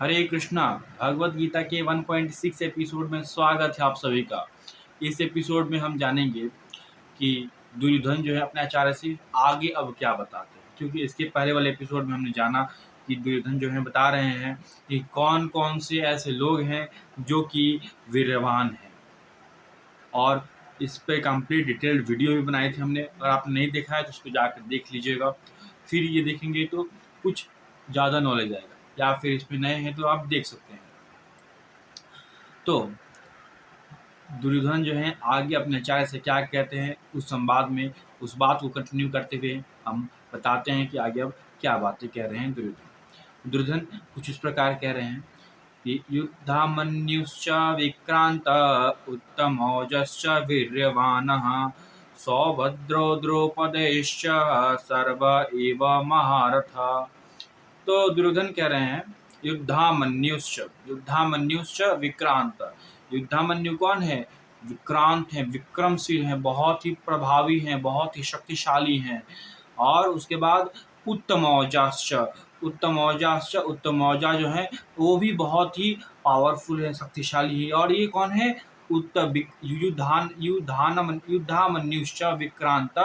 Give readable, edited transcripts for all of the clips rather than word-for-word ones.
हरे कृष्णा। भगवत गीता के 1.6 एपिसोड में स्वागत है आप सभी का। इस एपिसोड में हम जानेंगे कि दुर्योधन जो है अपने आचार्य से आगे अब क्या बताते हैं, क्योंकि इसके पहले वाले एपिसोड में हमने जाना कि दुर्योधन जो है बता रहे हैं कि कौन कौन से ऐसे लोग हैं जो कि वीर्यवान हैं, और इस पे कंप्लीट डिटेल्ड वीडियो भी बनाई थी हमने। अगर आपने नहीं देखा है तो उसको जाकर देख लीजिएगा। फिर ये देखेंगे तो कुछ ज़्यादा नॉलेज आएगा, या फिर इसमें नए हैं तो आप देख सकते हैं। तो दुर्योधन जो है आगे अपने आचार्य से क्या कहते हैं उस संवाद में, उस बात को कंटिन्यू करते हुए हम बताते हैं कि आगे अब क्या बातें कह रहे हैं दुर्योधन। दुर्योधन कुछ इस प्रकार कह रहे हैं कि युद्धामन्युश्च विक्रांत उत्तमौजश्च वीर्यवानः सौभद्रो द्रौपदेश्च सर्व एव महारथा। तो दुर्योधन कह रहे हैं युद्धामन्युश्च विक्रांत। युद्धामन्यु कौन है? विक्रांत है, विक्रमशील है, बहुत ही प्रभावी हैं, बहुत ही शक्तिशाली हैं। और उसके बाद उत्तमौजाश्च। उत्तमौजा जो है वो भी बहुत ही पावरफुल है, शक्तिशाली है। और ये कौन है? युद्धामन्युश्च विक्रांत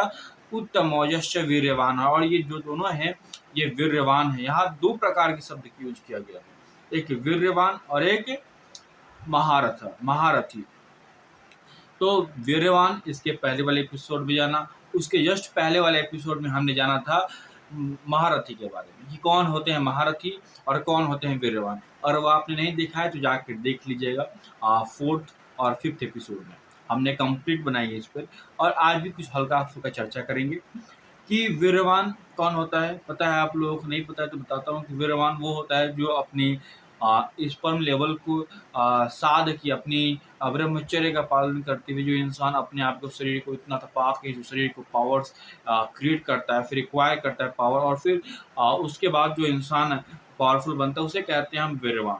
उत्तमौजश्च वीर्यवान। और ये जो दोनों हैं ये वीर्यवान है। यहाँ दो प्रकार के शब्द की यूज किया गया है, एक वीर्यवान और एक महारथी। तो वीर्यवान इसके पहले वाले एपिसोड में जाना, उसके जस्ट पहले वाले एपिसोड में हमने जाना था महारथी के बारे में कि कौन होते हैं महारथी और कौन होते हैं वीर्यवान। और वो आपने नहीं देखा है तो जाकर देख लीजिएगा। 4th और 5th एपिसोड में हमने कंप्लीट बनाई है इस पर। और आज भी कुछ हल्का फुल्का चर्चा करेंगे कि वीर्यवान कौन होता है। पता है आप लोगों को? नहीं पता है तो बताता हूँ कि वीर्यवान वो होता है जो अपनी स्पर्म लेवल को साध की अपनी ब्रह्मचर्य का पालन करते हुए जो इंसान अपने आप को, शरीर को इतना तपा के जो शरीर को पावर्स क्रिएट करता है, फिर रिक्वायर करता है पावर, और फिर उसके बाद जो इंसान पावरफुल बनता है उसे कहते हैं हम वीर्यवान।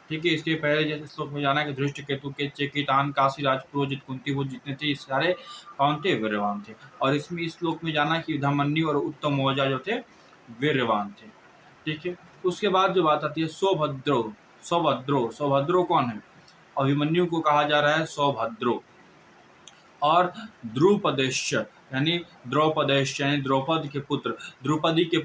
ठीक है। इसके पहले जैसे श्लोक में जाना कि धृष्ट केतु के चेकितान काशीराज पुरोजित कुंती वो जितने थे सारे कौन थे? वीर्यवान थे। और इसमें इस श्लोक में जाना कि युधामन्यु और उत्तम मौजा जो थे वीर्यवान थे। ठीक है। उसके बाद जो बात आती है सौभद्रो कौन है? अभिमन्यु को कहा जा रहा है सौभद्रो। और द्रुपदेश्य यानी द्रौपदेश्य यानी द्रौपदी के पुत्र। द्रौपदी के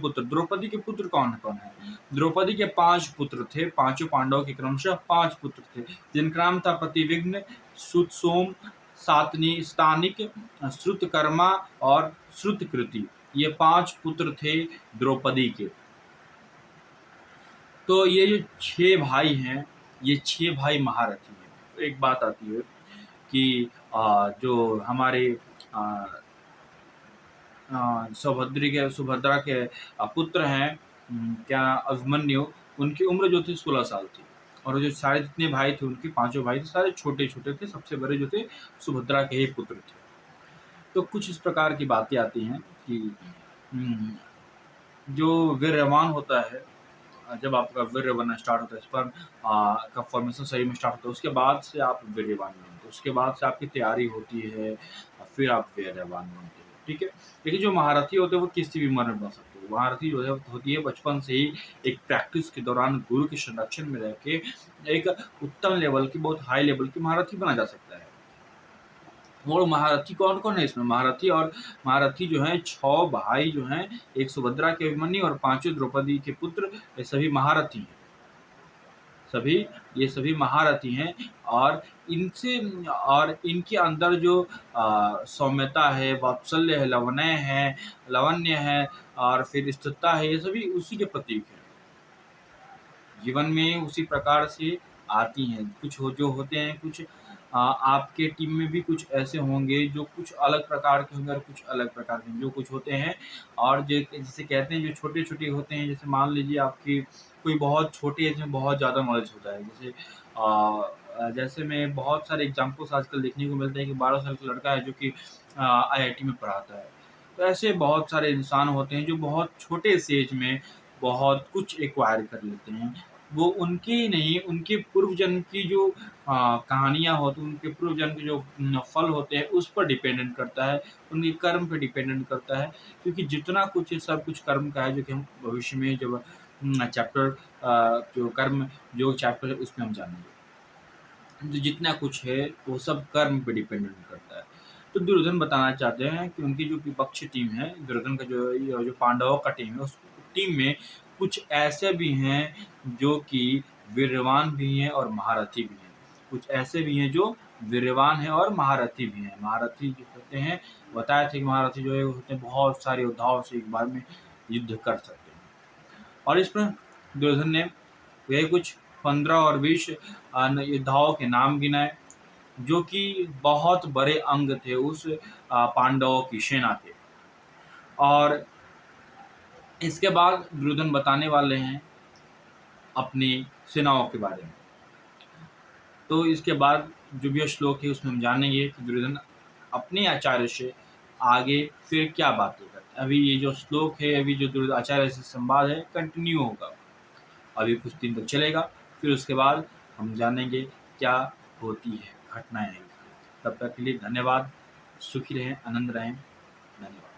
पुत्र कौन कौन है? द्रौपदी के 5 पुत्र थे, पांचों पांडवों के क्रमशः 5 पुत्र थे, जिनका नाम था प्रतिविघ्न, सुतसोम, सातनी, स्थानिक, श्रुतकर्मा और श्रुतकृति। ये 5 पुत्र थे द्रौपदी के। तो ये जो 6 भाई हैं ये 6 भाई महारथी हैं। तो एक बात आती है कि जो हमारे सुभद्रा के पुत्र हैं क्या अभिमन्यु, उनकी उम्र जो थी 16 साल थी। और जो सारे जितने भाई थे उनके 5 भाई थे सारे छोटे छोटे थे, सबसे बड़े जो थे सुभद्रा के ही पुत्र थे। तो कुछ इस प्रकार की बातें आती हैं कि जो वीर्यवान होता है, जब आपका वीर्य बनना स्टार्ट होता है, स्पर्म का फॉर्मेशन शरीर में स्टार्ट होता है, उसके बाद से आप वीर्यवान बनते हो, उसके बाद से आपकी तैयारी होती है, फिर आप वीर्यवान बनते हो। ठीक है। लेकिन जो महारथी होते हैं वो किसी भी उम्र में बन सकते हो। महारथी जो है होती है बचपन से ही एक प्रैक्टिस के दौरान गुरु के संरक्षण में रह के एक उत्तम लेवल की, बहुत हाई लेवल की महारथी बना जा सकता है। और महारथी कौन कौन है इसमें? महारथी जो है 6 भाई जो हैं, एक सुभद्रा के अभिमन्यु और 5 द्रौपदी के पुत्र, ये सभी महारथी हैं। ये सभी महारथी हैं। और इनके अंदर जो सौम्यता है, वात्सल्य है, लवण्य है और फिर स्थिरता है, ये सभी उसी के प्रतीक हैं। जीवन में उसी प्रकार से आती हैं। कुछ जो होते हैं, कुछ आपके टीम में भी कुछ ऐसे होंगे जो कुछ अलग प्रकार के होंगे और कुछ अलग प्रकार के जो कुछ होते हैं। और जिसे कहते हैं जो छोटे छोटे होते हैं, जैसे मान लीजिए आपकी कोई बहुत छोटे एज में बहुत ज़्यादा नॉलेज होता है। जैसे मैं बहुत सारे एग्जाम्पल्स आजकल देखने को मिलते हैं कि 12 साल का लड़का है जो कि IIT में पढ़ाता है। तो ऐसे बहुत सारे इंसान होते हैं जो बहुत छोटे से एज में बहुत कुछ एक्वायर कर लेते हैं। वो उनके ही नहीं, उनके पूर्व जन्म की जो कहानियाँ होती हैं, उनके पूर्व जन्म के जो फल होते हैं उस पर डिपेंडेंट करता है, उनके कर्म पे डिपेंडेंट करता है। क्योंकि जितना कुछ है सब कुछ कर्म का है, जो कि हम भविष्य में जब चैप्टर जो कर्म योग चैप्टर है उसमें हम जानेंगे। तो जितना कुछ है वो सब कर्म पे डिपेंडेंट करता है। तो दुर्योधन बताना चाहते हैं कि उनकी जो विपक्षी टीम है, दुर्योधन का जो पांडवों का टीम है, उस टीम में कुछ ऐसे भी हैं जो कि वीरवान भी हैं और महारथी भी हैं। कुछ ऐसे भी हैं जो वीरवान हैं और महारथी भी हैं। महारथी जो होते हैं, बताया था कि महारथी जो है होते हैं बहुत सारे योद्धाओं से एक बार में युद्ध कर सकते हैं। और इस पर दुर्योधन ने वे कुछ 15 और 20 योद्धाओं के नाम गिनाए जो कि बहुत बड़े अंग थे उस पांडवों की सेना के। और इसके बाद दुर्योधन बताने वाले हैं अपनी सेनाओं के बारे में। तो इसके बाद जो भी श्लोक है उसमें हम जानेंगे कि दुर्योधन अपने आचार्य से आगे फिर क्या बातें करते हैं। अभी ये जो श्लोक है, अभी जो दुर्योधन आचार्य से संवाद है कंटिन्यू होगा, अभी कुछ दिन तक चलेगा। फिर उसके बाद हम जानेंगे क्या होती है घटनाएं। तब तक के लिए धन्यवाद। सुखी रहें, आनंद रहें। धन्यवाद।